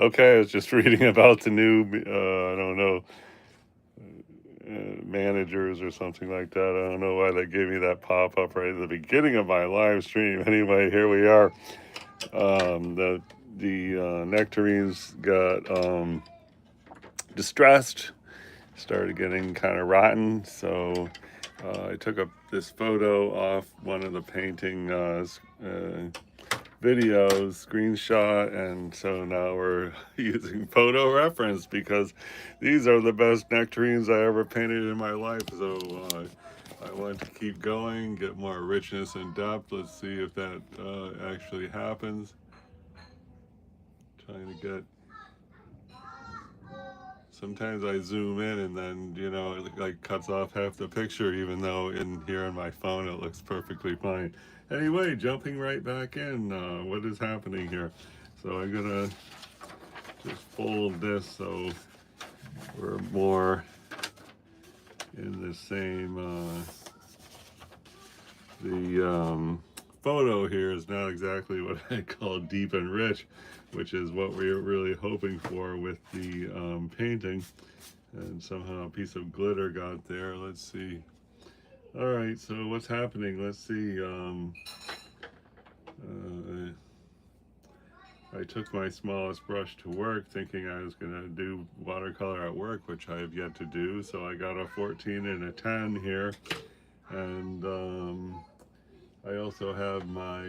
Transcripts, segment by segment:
Okay, I was just reading about the new, I don't know, managers or something like that. I don't know why they gave me that pop up right at the beginning of my live stream. Anyway, here we are. The nectarines got distressed, started getting kind of rotten. So I took this photo off one of the painting videos, screenshot, and so now we're using photo reference because these are the best nectarines I ever painted in my life. So I want to keep going, get more richness and depth. Let's see if that actually happens. Trying to get. Sometimes I zoom in and then, it like cuts off half the picture, even though in here on my phone it looks perfectly fine. Anyway, jumping right back in, what is happening here? So I'm gonna just fold this so we're more in the same, the photo here is not exactly what I call deep and rich, which is what we're really hoping for with the painting. And somehow a piece of glitter got there. Let's see. All right, so what's happening? Let's see. I took my smallest brush to work thinking I was going to do watercolor at work, which I have yet to do. So I got a 14 and a 10 here. And I also have my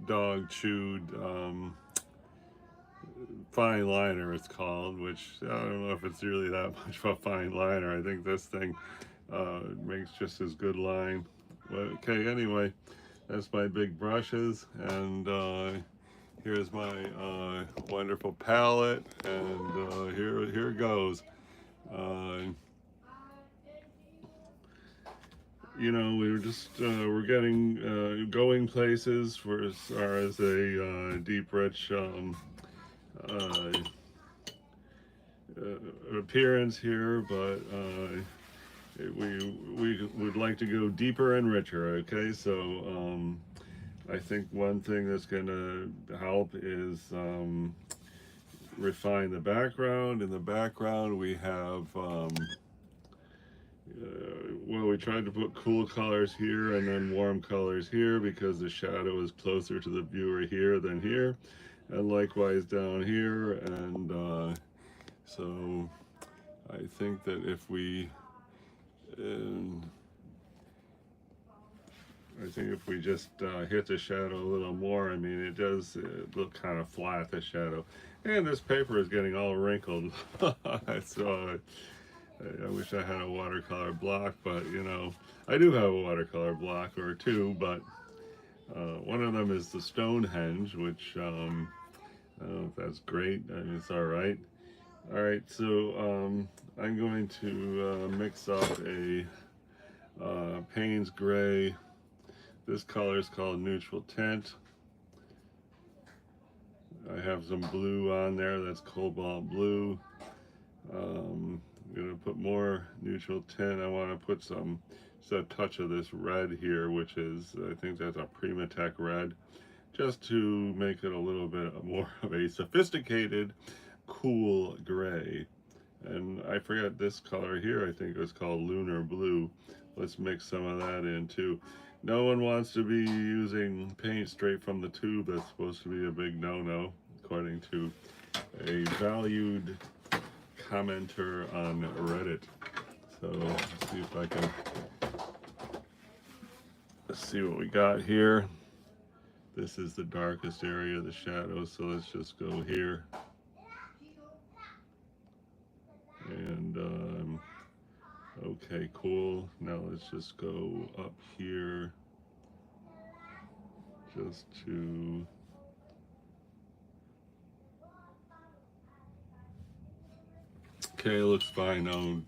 dog chewed fine liner, it's called, which I don't know if it's really that much of a fine liner. I think this thing makes just as good line. But okay, anyway, that's my big brushes, and here's my wonderful palette, and here it goes. Uh, we're getting going places for as far as a deep, rich uh, appearance here, but we would like to go deeper and richer. Okay, so I think one thing that's going to help is refine the background. In the background, we have well, we tried to put cool colors here and then warm colors here because the shadow is closer to the viewer here than here, and likewise down here. And so I think that if we and I think if we just hit the shadow a little more, I mean, it does look kind of flat, the shadow. And this paper is getting all wrinkled. So I wish I had a watercolor block, but I do have a watercolor block or two, but one of them is the Stonehenge, which I don't know if that's great. I mean, it's all right. All right, so I'm going to mix up a Payne's Gray. This color is called Neutral Tint. I have some blue on there, that's Cobalt Blue. I'm going to put more neutral tint. I want to put just a touch of this red here, which is, I think that's a Primatech red, just to make it a little bit more of a sophisticated, cool gray. And I forget this color here, I think it's called Lunar Blue. Let's mix some of that in too. No one wants to be using paint straight from the tube. That's supposed to be a big no-no, according to a valued commenter on Reddit. So let's see if I can, let's see what we got here. This is the darkest area of the shadow, so let's just go here. And okay, cool. Now let's just go up here just to okay, it looks fine now.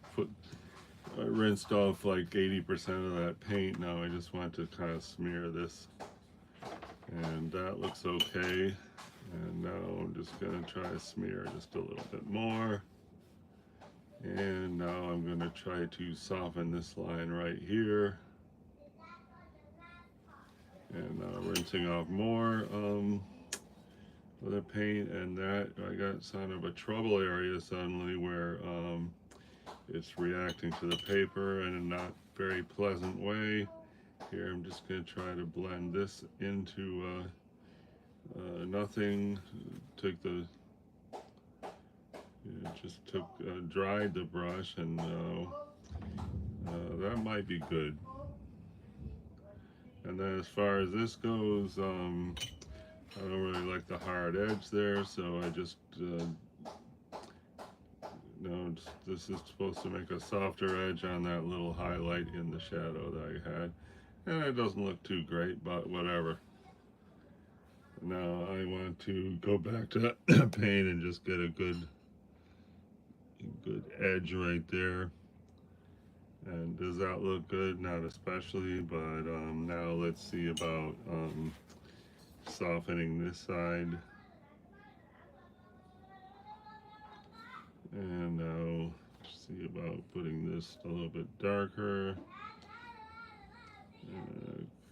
I rinsed off like 80% of that paint. Now I just want to kind of smear this, and that looks okay. And now I'm just going to try to smear just a little bit more. And now I'm going to try to soften this line right here. And rinsing off more of the paint, and that I got kind of a trouble area suddenly where it's reacting to the paper in a not very pleasant way. Here I'm just going to try to blend this into nothing. Took the dried the brush, and that might be good. And then as far as this goes, I don't really like the hard edge there, so I just no, this is supposed to make a softer edge on that little highlight in the shadow that I had, and it doesn't look too great, but whatever. Now I want to go back to paint and just get a good edge right there. And does that look good? Not especially, but now let's see about softening this side. And now see about putting this a little bit darker.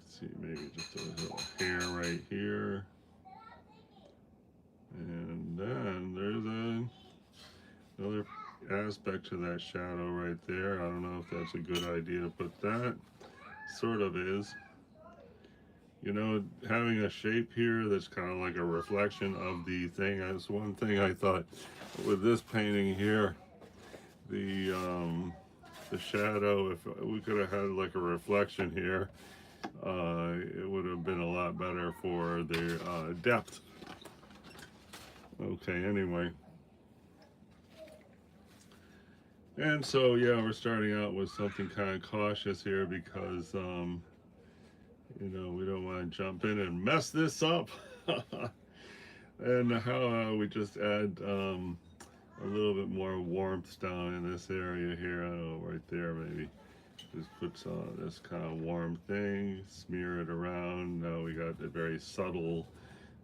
See, maybe just a little hair right here. And then there's another aspect to that shadow right there. I don't know if that's a good idea to put that. Sort of is. You know, having a shape here that's kind of like a reflection of the thing. That's one thing I thought with this painting here. The shadow, if we could have had like a reflection here, it would have been a lot better for the depth. Okay, anyway. And so, yeah, we're starting out with something kind of cautious here because, you know, we don't want to jump in and mess this up. And how we just add a little bit more warmth down in this area here. I don't know, right there maybe. Just put this kind of warm thing, smear it around. Now we got the very subtle,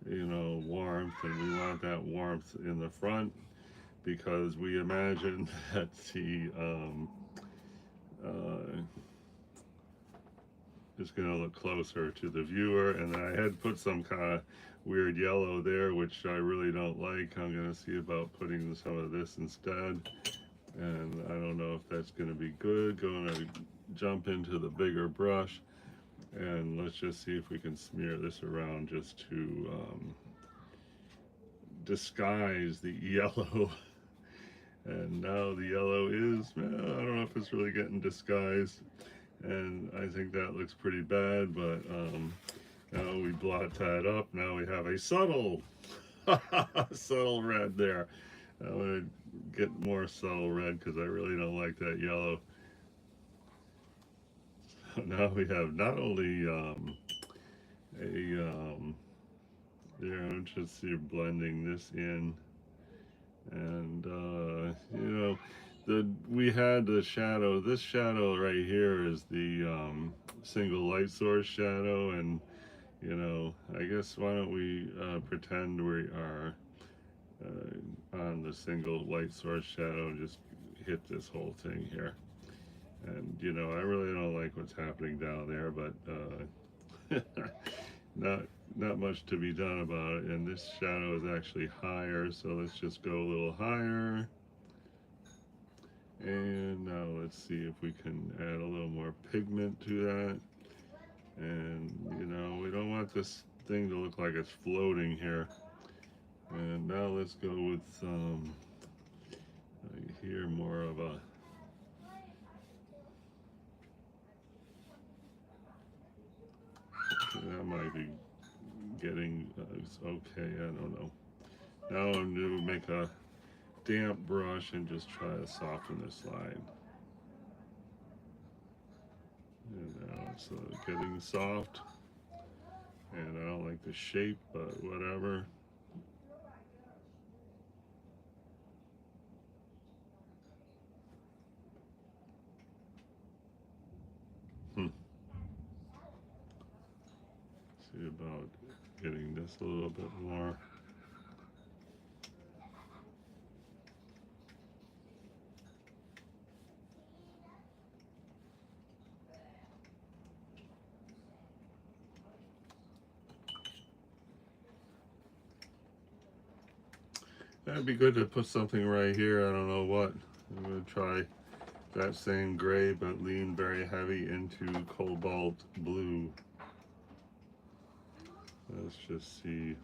you know, warmth, and we want that warmth in the front because we imagine that the it's going to look closer to the viewer. And then I had put some kind of weird yellow there, which I really don't like. I'm going to see about putting some of this instead, and I don't know if that's going to be good. Going to jump into the bigger brush, and let's just see if we can smear this around just to disguise the yellow. And now the yellow is, I don't know if it's really getting disguised, and I think that looks pretty bad, but now we blot that up. Now we have a subtle subtle red there. I'm going to get more subtle red because I really don't like that yellow. So now we have not only there, I'm just blending this in, and you know, we had the shadow. This shadow right here is the single light source shadow, and you know, I guess why don't we pretend we are on the single light source shadow and just hit this whole thing here. And you know, I really don't like what's happening down there, but not much to be done about it. And this shadow is actually higher, so let's just go a little higher. And now let's see if we can add a little more pigment to that. And you know, we don't want this thing to look like it's floating here. And now let's go with here more of a that might be getting okay, I don't know. Now I'm going to make a damp brush and just try to soften this line. And now it's getting soft, and I don't like the shape, but whatever. See about getting this a little bit more. That'd be good to put something right here. I don't know what. I'm gonna try that same gray, but lean very heavy into cobalt blue. Let's just see.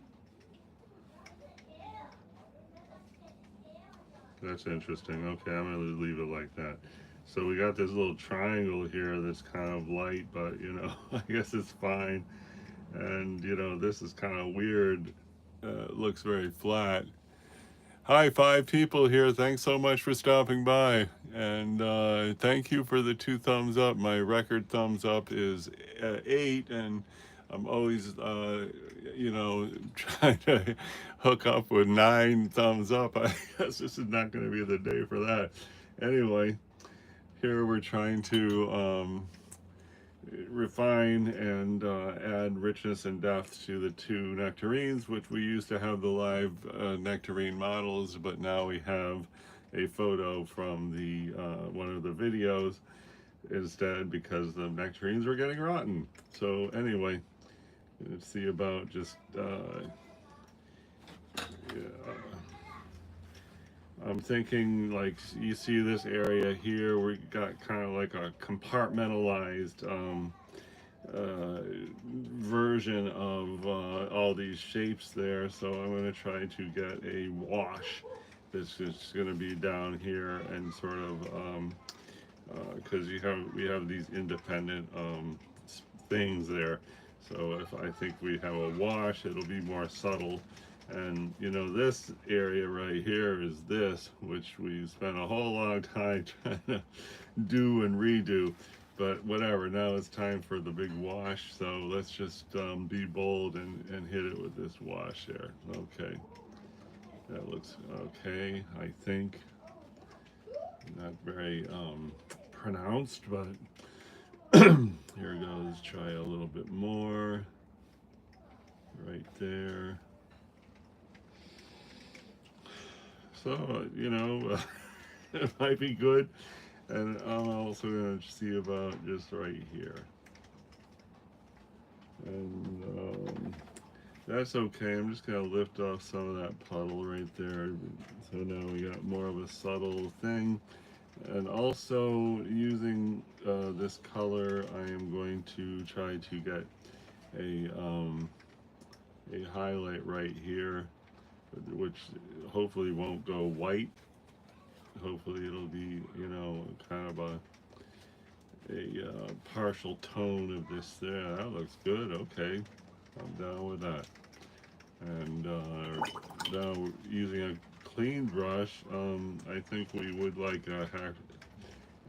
That's interesting. Okay, I'm gonna leave it like that. So we got this little triangle here that's kind of light, but you know, I guess it's fine. And you know, this is kind of weird. Looks very flat. Hi, 5 people here. Thanks so much for stopping by. And thank you for the 2 thumbs up. My record thumbs up is 8, and I'm always, you know, trying to hook up with 9 thumbs up. I guess this is not going to be the day for that. Anyway, here we're trying to refine and add richness and depth to the 2 nectarines, which we used to have the live nectarine models, but now we have a photo from the one of the videos instead because the nectarines were getting rotten. So anyway, let's see about just yeah, I'm thinking like you see this area here, we got kind of like a compartmentalized version of all these shapes there. So I'm going to try to get a wash that's just going to be down here and sort of because we have these independent things there. So if I think we have a wash, it'll be more subtle. And you know, this area right here is this, which we spent a whole long time trying to do and redo. But whatever, now it's time for the big wash. So let's just be bold and hit it with this wash there. Okay, that looks okay, I think. Not very pronounced, but here goes. Try a little bit more right there. So, you know, it might be good. And I'm also going to see about just right here. And that's okay. I'm just going to lift off some of that puddle right there. So now we got more of a subtle thing. And also using this color, I am going to try to get a highlight right here, which hopefully won't go white. Hopefully it'll be, you know, kind of a partial tone of this there. That looks good. Okay, I'm down with that. And now using a clean brush, I think we would like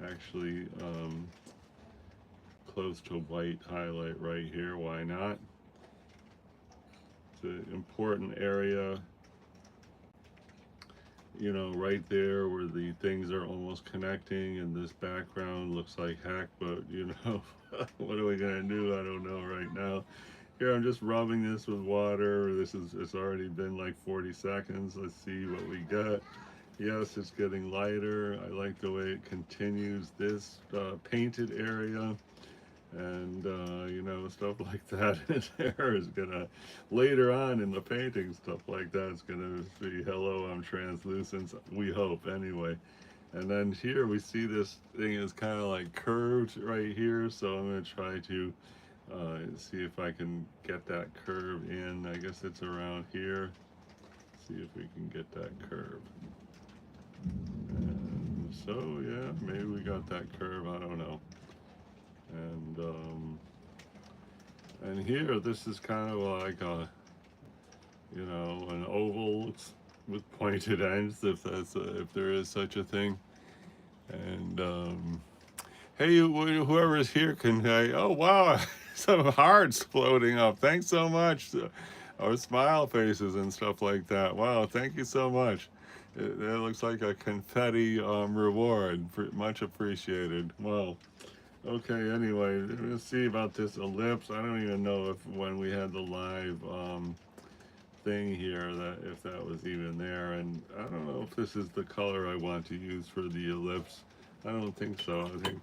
actually close to white highlight right here. Why not? It's an important area, you know, right there where the things are almost connecting, and this background looks like heck, but you know, what are we gonna do? I don't know right now. Here I'm just rubbing this with water. It's already been like 40 seconds. Let's see what we got. Yes, it's getting lighter. I like the way it continues this painted area. And you know, stuff like that in there is gonna, later on in the painting, stuff like that is gonna be, hello, I'm translucent, we hope anyway. And then here we see this thing is kind of like curved right here, so I'm gonna try to see if I can get that curve in. I guess it's around here. See if we can get that curve. And so yeah, maybe we got that curve, I don't know. And here, this is kind of like a, you know, an oval with pointed ends, if there is such a thing. And hey, whoever is here can say, oh wow, some hearts floating up. Thanks so much. Or smile faces and stuff like that. Wow, thank you so much. It looks like a confetti reward. Much appreciated. Wow. Okay, anyway, let's see about this ellipse. I don't even know if when we had the live thing here, that if that was even there. And I don't know if this is the color I want to use for the ellipse. I don't think so. I think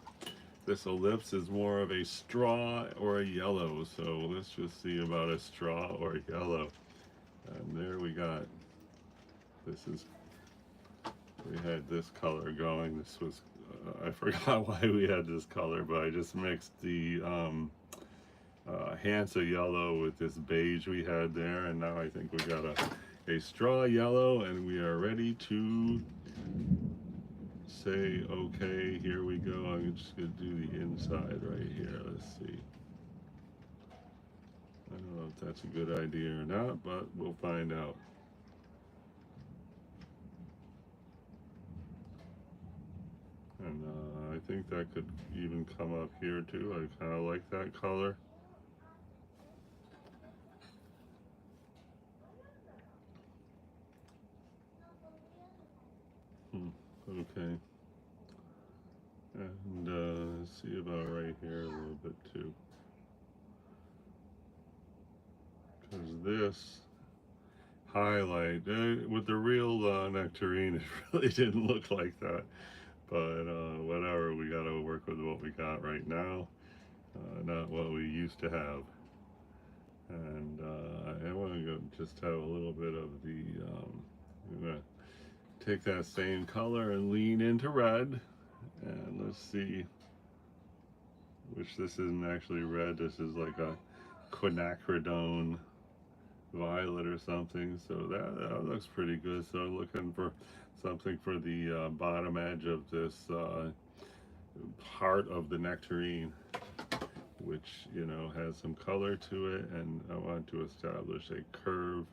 this ellipse is more of a straw or a yellow. So let's just see about a straw or a yellow. And there we got This is, we had this color going. This was, I forgot why we had this color, but I just mixed the Hansa yellow with this beige we had there, and now I think we got a straw yellow, and we are ready to say, okay, here we go. I'm just gonna do the inside right here. Let's see. I don't know if that's a good idea or not, but we'll find out. And I think that could even come up here too. I kind of like that color. Okay. And let's see about right here a little bit too. Because this highlight, with the real nectarine, it really didn't look like that. But whatever, we gotta work with what we got right now, not what we used to have. And I want to go just have a little bit of the, I'm gonna take that same color and lean into red. And let's see, which this isn't actually red, this is like a quinacridone violet or something. So that looks pretty good. So looking for something for the bottom edge of this heart of the nectarine, which, you know, has some color to it, and I want to establish a curve,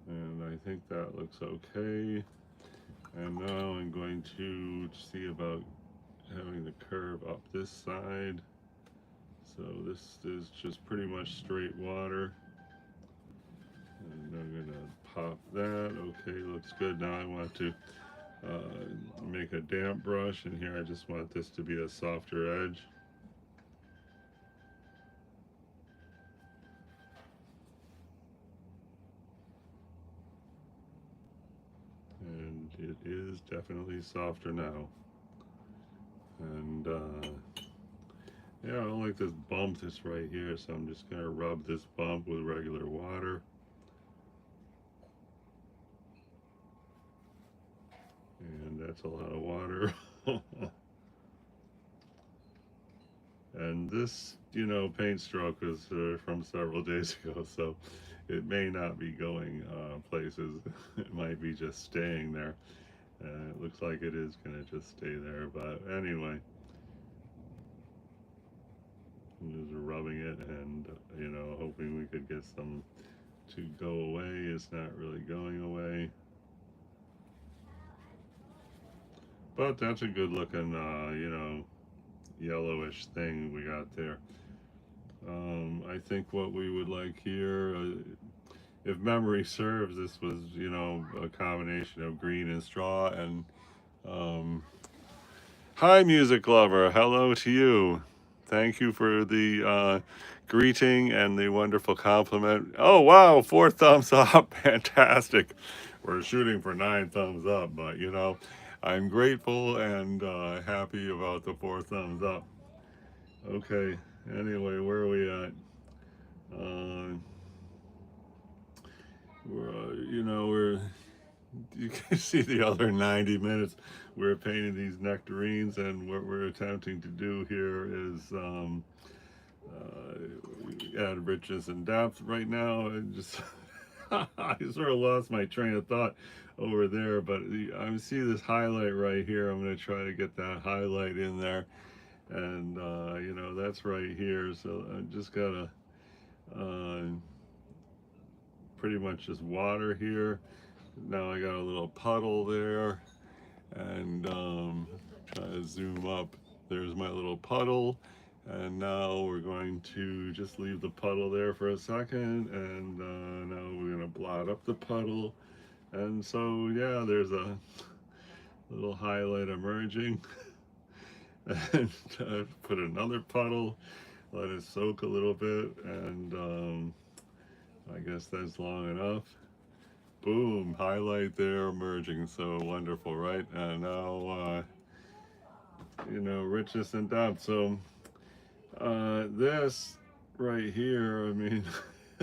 and I think that looks okay. And now I'm going to see about having the curve up this side. So this is just pretty much straight water, and I'm gonna pop that. Okay, looks good. Now I want to make a damp brush, and here I just want this to be a softer edge. And it is definitely softer now. And yeah, I don't like this bump that's right here, so I'm just gonna rub this bump with regular water. And that's a lot of water. And this, you know, paint stroke is from several days ago, so it may not be going places. It might be just staying there. It looks like it is going to just stay there, but anyway. I'm just rubbing it and, you know, hoping we could get some to go away. It's not really going away. But that's a good looking, you know, yellowish thing we got there. I think what we would like here, if memory serves, this was, you know, a combination of green and straw. And hi, music lover. Hello to you. Thank you for the greeting and the wonderful compliment. Oh, wow, 4 thumbs up. Fantastic. We're shooting for 9 thumbs up, but, you know, I'm grateful and happy about the 4 thumbs up. Okay, anyway, where are we at? You know, you can see the other 90 minutes we're painting these nectarines, and what we're attempting to do here is add richness and depth. Right now, I just I sort of lost my train of thought over there, but I see this highlight right here. I'm going to try to get that highlight in there, and you know, that's right here. So I just gotta pretty much just water here. Now I got a little puddle there, and try to zoom up. There's my little puddle, and now we're going to just leave the puddle there for a second, and now we're gonna blot up the puddle. And so yeah, there's a little highlight emerging. And put another puddle, let it soak a little bit, and I guess that's long enough. Boom, highlight there emerging. So wonderful, right? And now you know, richness and depth. So this right here, I mean,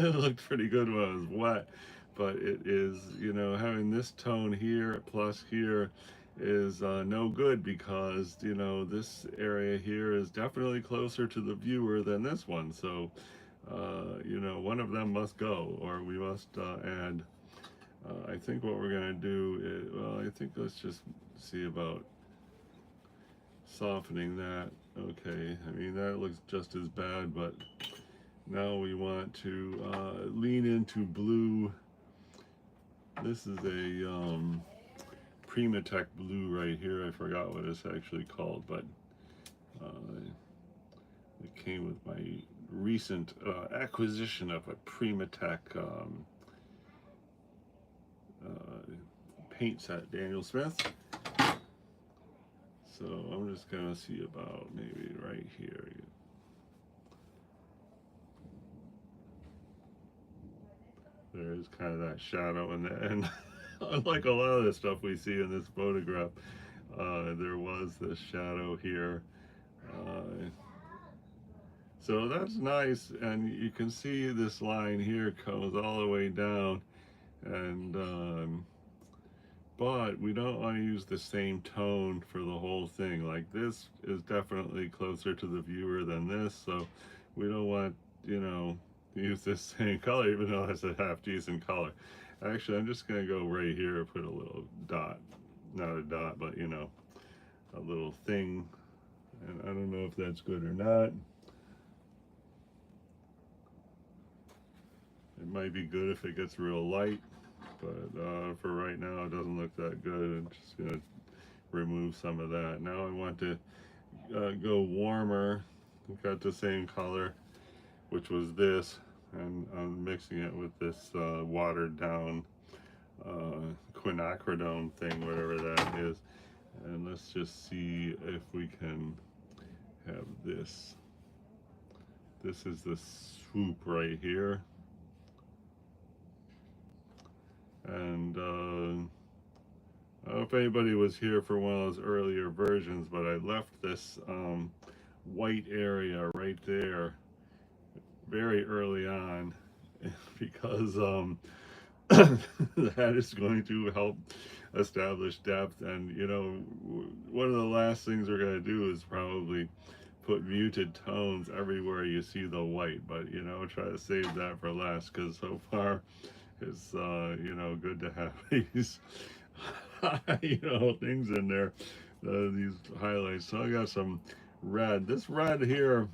it looked pretty good when it was wet, but it is, you know, having this tone here plus here is no good because, you know, this area here is definitely closer to the viewer than this one. So, you know, one of them must go, or we must add. I think what we're going to do is, well, I think let's just see about softening that. Okay, I mean, that looks just as bad, but now we want to lean into blue. This is a Primatech blue right here. I forgot what it's actually called, but uh, it came with my recent acquisition of a Primatech uh, paint set, Daniel Smith. So I'm just gonna see about maybe right here. There's kind of that shadow in the end. Unlike a lot of the stuff we see in this photograph, there was this shadow here. Uh, so that's nice, and you can see this line here comes all the way down, and but we don't want to use the same tone for the whole thing. Like this is definitely closer to the viewer than this, so we don't want, you know, use this same color, even though it's a half decent color. Actually, I'm just gonna go right here and put a little dot, not a dot, but you know, a little thing. And I don't know if that's good or not. It might be good if it gets real light, but for right now, it doesn't look that good. I'm just gonna remove some of that. Now I want to go warmer. I've got the same color, which was this, and I'm mixing it with this watered down quinacridone thing, whatever that is. And let's just see if we can have this. This is the swoop right here. And I don't know if anybody was here for one of those earlier versions, but I left this white area right there very early on because that is going to help establish depth. And you know, one of the last things we're going to do is probably put muted tones everywhere you see the white, but you know, try to save that for last, because so far it's you know, good to have these you know, things in there, these highlights. So I got some red. This red here,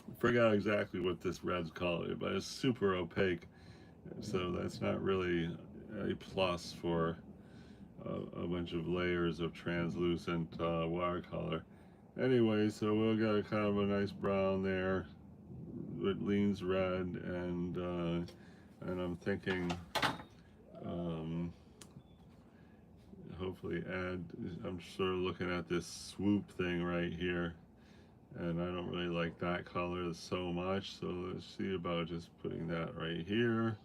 I forgot exactly what this red's called, but it's super opaque, so that's not really a plus for a bunch of layers of translucent watercolor. Anyway, so we'll get a kind of a nice brown there. It leans red, and I'm thinking hopefully add. I'm sort of looking at this swoop thing right here, and I don't really like that color so much, so let's see about just putting that right here,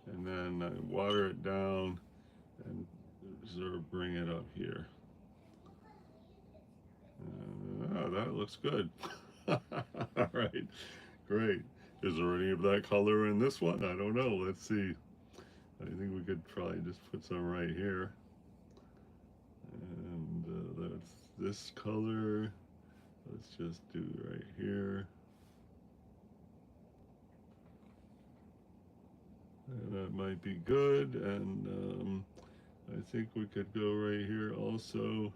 and then water it down and sort of bring it up here. Oh, that looks good. All right, great. Is there any of that color in this one? I don't know. Let's see. I think we could probably just put some right here. And that's this color. Let's just do right here. And that might be good. And I think we could go right here also.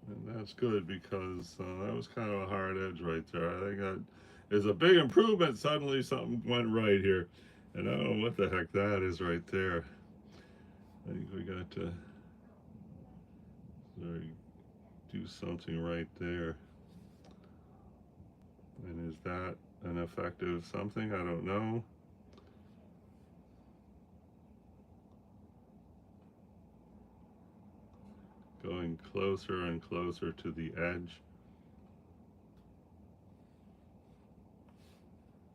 And that's good because that was kind of a hard edge right there. I think that is a big improvement. Suddenly something went right here. And I don't know what the heck that is right there. I think we got to do something right there. And is that an effective something? I don't know. Going closer and closer to the edge.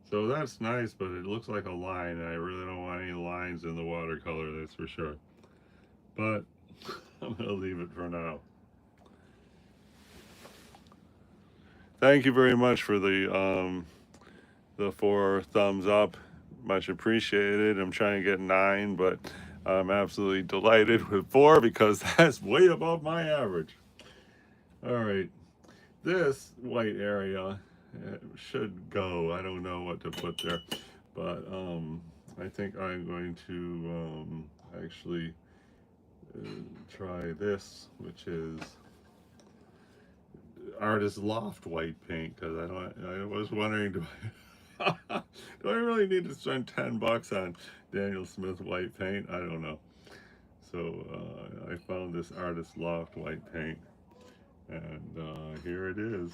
So that's nice, but it looks like a line, and I really don't want any lines in the watercolor, that's for sure. But I'm going to leave it for now. thank you very much for the 4 thumbs up. Much appreciated. I'm trying to get 9, but I'm absolutely delighted with 4 because that's way above my average. All right, this white area should go. I don't know what to put there, but I think I'm going to actually uh, try this, which is Artist Loft white paint, because I was wondering, do I really need to spend $10 on Daniel Smith white paint? I don't know. So I found this Artist Loft white paint, and here it is.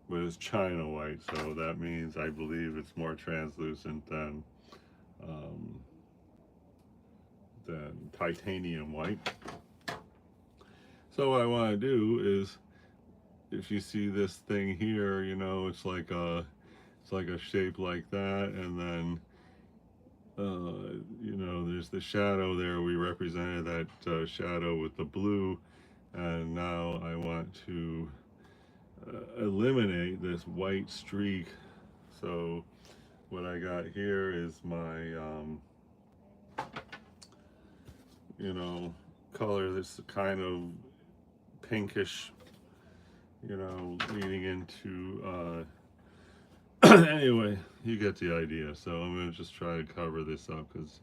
But it's China white, so that means I believe it's more translucent um, than titanium white. So what I want to do is, if you see this thing here, you know, it's like a shape like that, and then you know, there's the shadow there. We represented that shadow with the blue, and now I want to eliminate this white streak. So what I got here is my you know, color that's kind of pinkish, you know, leading into anyway, you get the idea. So I'm gonna just try to cover this up because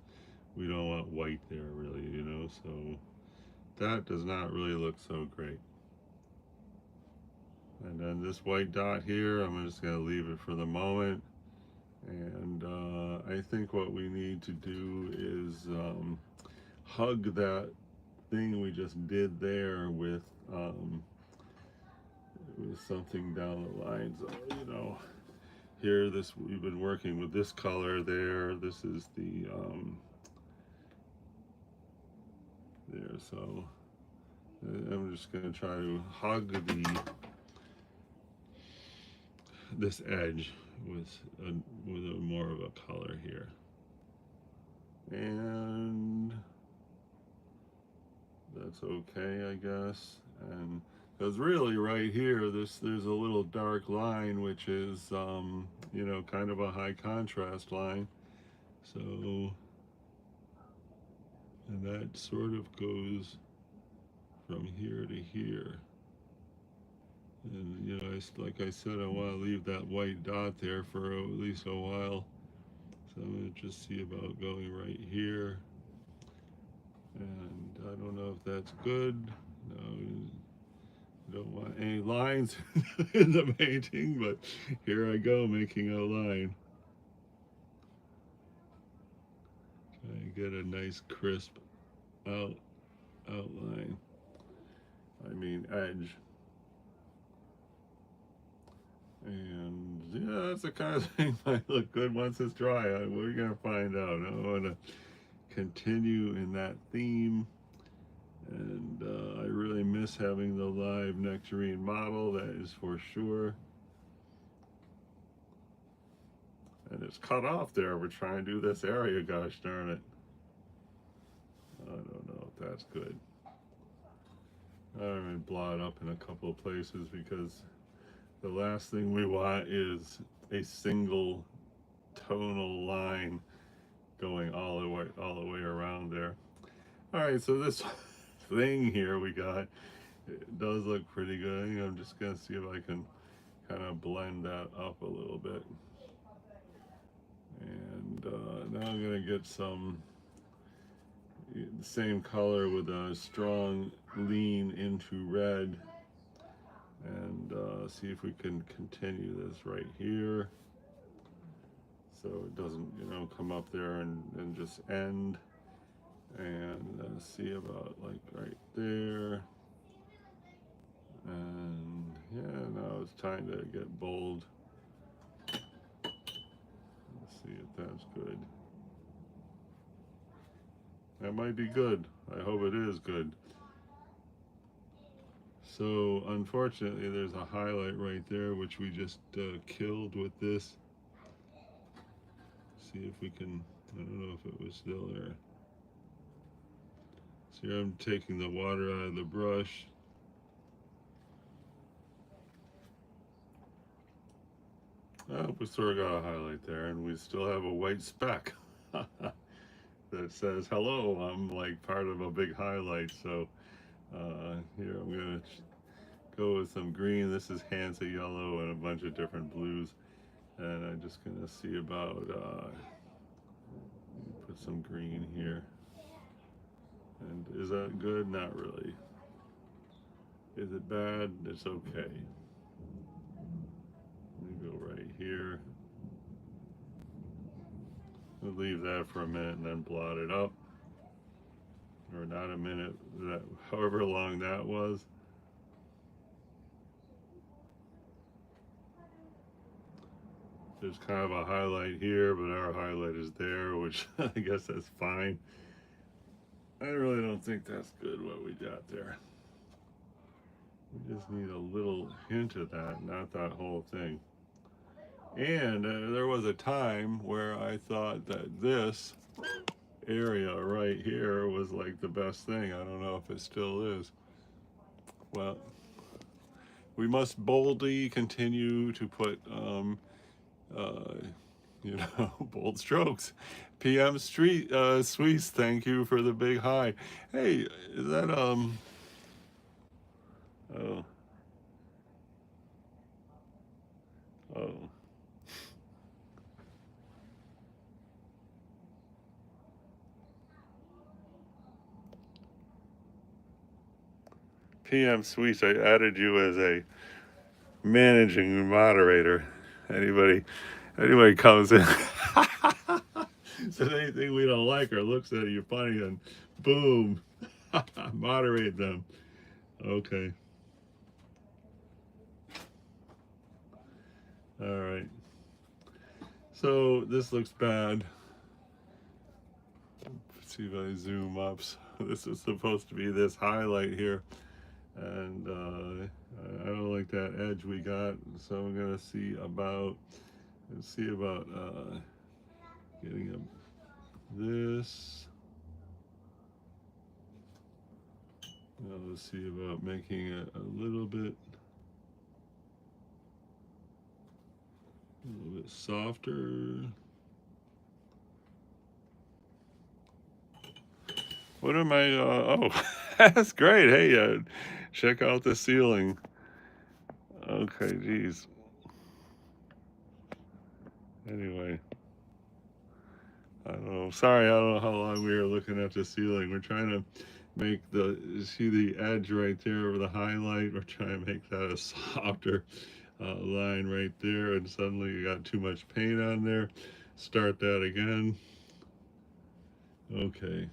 we don't want white there really, you know. So that does not really look so great. And then this white dot here, I'm just gonna leave it for the moment. And I think what we need to do is hug that thing we just did there with something down the lines. You know, here this we've been working with this color there. This is the there. So I'm just gonna try to hug this edge with a more of a color here, and that's okay, I guess. And because really right here, there's a little dark line, which is you know, kind of a high contrast line. So, and that sort of goes from here to here. And you know, like I said, I want to leave that white dot there for at least a while. So I'm gonna just see about going right here. And I don't know if that's good. No, I don't want any lines in the painting, but here I go making a line. Try and get a nice crisp outline. I mean edge. And yeah, that's the kind of thing that might look good once it's dry. We're gonna find out. I want to continue in that theme. And I really miss having the live nectarine model, that is for sure. And it's cut off there. We're trying to do this area, gosh darn it. I don't know if that's good. I'm going to blot up in a couple of places because the last thing we want is a single tonal line going all the way around there. All right, so this thing here we got, it does look pretty good. I'm just gonna see if I can kind of blend that up a little bit. And now I'm gonna get some the same color with a strong lean into red, and see if we can continue this right here so it doesn't, you know, come up there and just end. And see about like right there. And yeah, now it's time to get bold. Let's see if that's good. That might be good. I hope it is good. So unfortunately, there's a highlight right there, which we just killed with this. See if we can, I don't know if it was still there. So here I'm taking the water out of the brush. Oh, we sort of got a highlight there, and we still have a white speck that says hello. I'm like part of a big highlight. So here I'm gonna go with some green. This is Hansa yellow and a bunch of different blues, and I'm just gonna see about put some green here. And is that good? Not really. Is it bad? It's okay. Let me go right here. We'll leave that for a minute and then blot it up. Or not a minute, that however long that was. There's kind of a highlight here, but our highlight is there, which I guess that's fine. I really don't think that's good what we got there. We just need a little hint of that, not that whole thing. And there was a time where I thought that this area right here was like the best thing. I don't know if it still is. Well, we must boldly continue to put, uh, bold strokes. PM Street Suisse, thank you for the big hi. Hey, is that oh, oh. PM Suisse, I added you as a managing moderator. Anybody comes in says anything we don't like or looks at you funny, and boom, moderate them. Okay. All right. So this looks bad. Let's see if I zoom up. So this is supposed to be this highlight here, and I don't like that edge we got. So I'm gonna see about getting this. Now let's see about making it a little bit softer. What am I? Oh, that's great. Hey, check out the ceiling. Okay, geez. Anyway, I don't know. Sorry, I don't know how long we were looking at the ceiling. We're trying to make see the edge right there of the highlight. We're trying to make that a softer line right there, and suddenly you got too much paint on there. Start that again. Okay.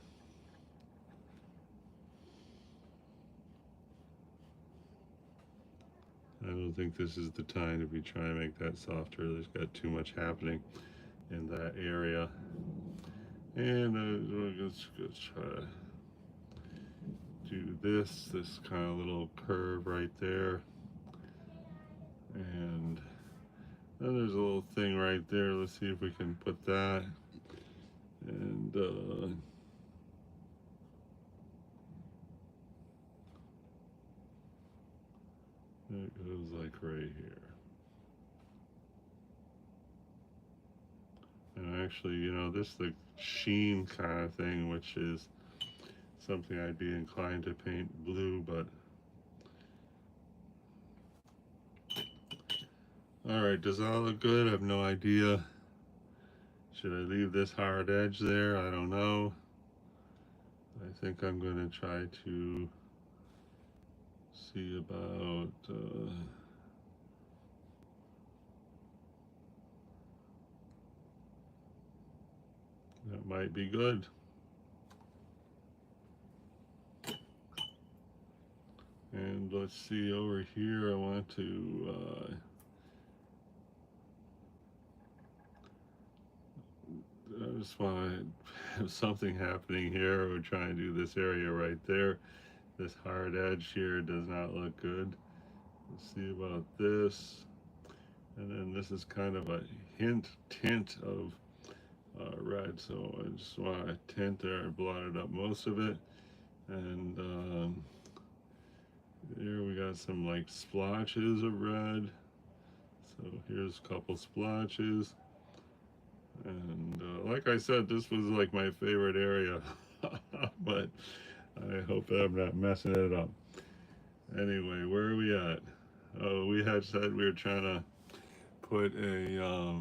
I don't think this is the time to be trying to make that softer. There's got too much happening in that area. And let's try to do this kind of little curve right there. And then there's a little thing right there. Let's see if we can put that. And it goes like right here. And actually, this is the sheen kind of thing, which is something I'd be inclined to paint blue, but all right, does that look good? I have no idea. Should I leave this hard edge there? I don't know. I think I'm going to try to see about that might be good. And let's see over here, I want to I just want to have something happening here. We're trying to do this area right there. This hard edge here does not look good. Let's see about this. And then this is kind of a tint of red. So I just want a tint there. I blotted up most of it. And there we got some like splotches of red. So here's a couple splotches. And like I said, this was like my favorite area. But I hope that I'm not messing it up. Anyway, where are we at? Oh, we had said we were trying to put a uh,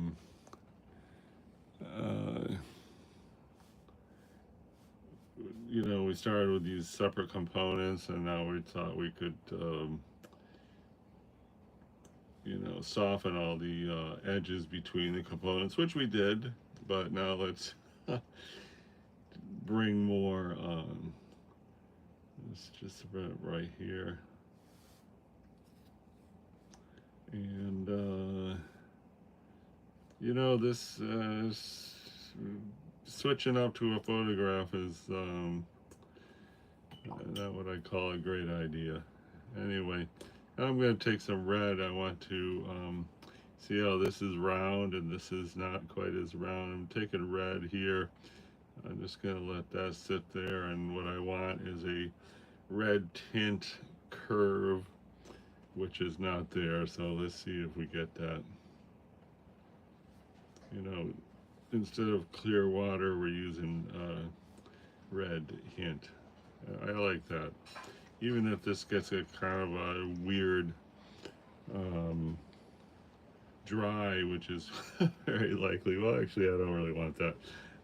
you know, we started with these separate components, and now we thought we could you know, soften all the edges between the components, which we did. But now let's bring more let's just put it right here. And you know, this switching up to a photograph is not what I call a great idea. Anyway, I'm going to take some red. I want to see how this is round and this is not quite as round. I'm taking red here. I'm just going to let that sit there, and what I want is a red tint curve, which is not there. So let's see if we get that. You know, instead of clear water, we're using red hint. I like that. Even if this gets a kind of a weird dry, which is very likely. Well, actually, I don't really want that,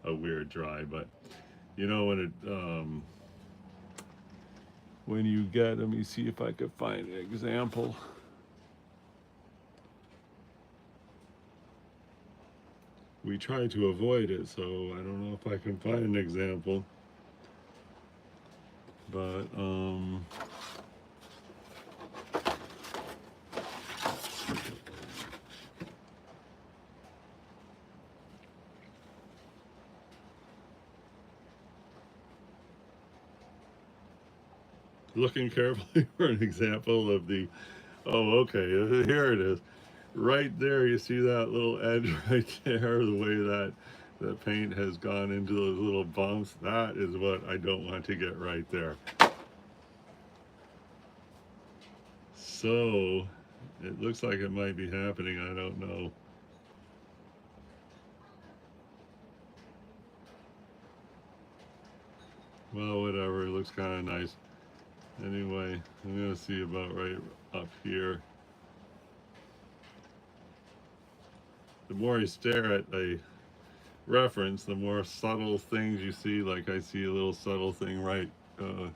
a weird dry, but you know, when you get, let me see if I could find an example. We try to avoid it, so I don't know if I can find an example. But looking carefully for an example of the, oh, okay, here it is. Right there, you see that little edge right there, the way that the paint has gone into those little bumps. That is what I don't want to get right there. So it looks like it might be happening. I don't know. Well, whatever. It looks kind of nice. Anyway, I'm going to see about right up here. The more you stare at a reference, the more subtle things you see. Like I see a little subtle thing right. Try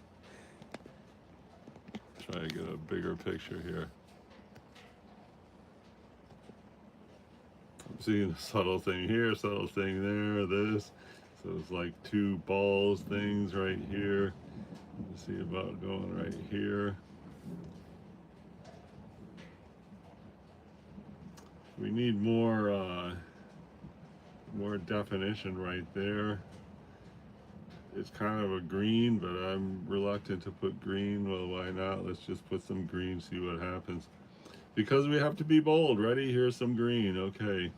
to get a bigger picture here. I'm seeing a subtle thing here, subtle thing there, this. So it's like two balls things right here. Let's see about going right here. We need more definition right there. It's kind of a green, but I'm reluctant to put green. Well, why not? Let's just put some green, see what happens. Because we have to be bold. Ready? Here's some green. Okay.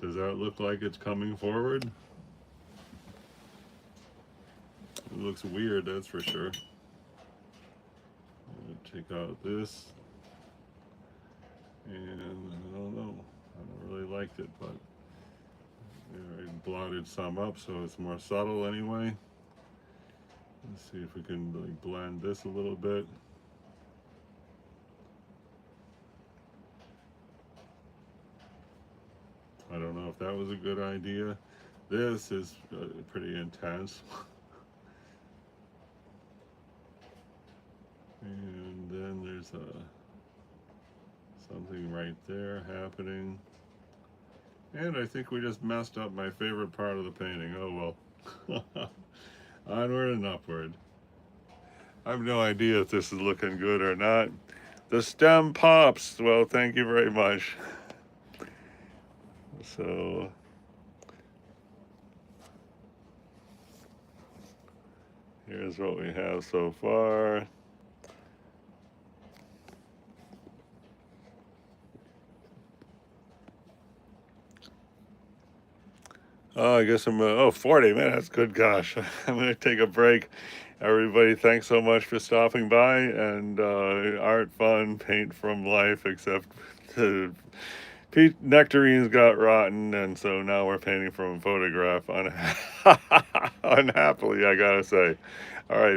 Does that look like it's coming forward? It looks weird, that's for sure. I'm gonna take out this. And I don't know. I don't really liked it, but I blotted some up so it's more subtle anyway. Let's see if we can like blend this a little bit. I don't know if that was a good idea. This is pretty intense. And then there's something right there happening. And I think we just messed up my favorite part of the painting. Oh well. Onward and upward. I have no idea if this is looking good or not. The stem pops. Well, thank you very much. So here's what we have so far. Oh, I guess I'm, 40 minutes. Good gosh. I'm going to take a break. Everybody, thanks so much for stopping by, and art, fun, paint from life, except the nectarines got rotten, and so now we're painting from a photograph. Unhappily, I gotta say. All right.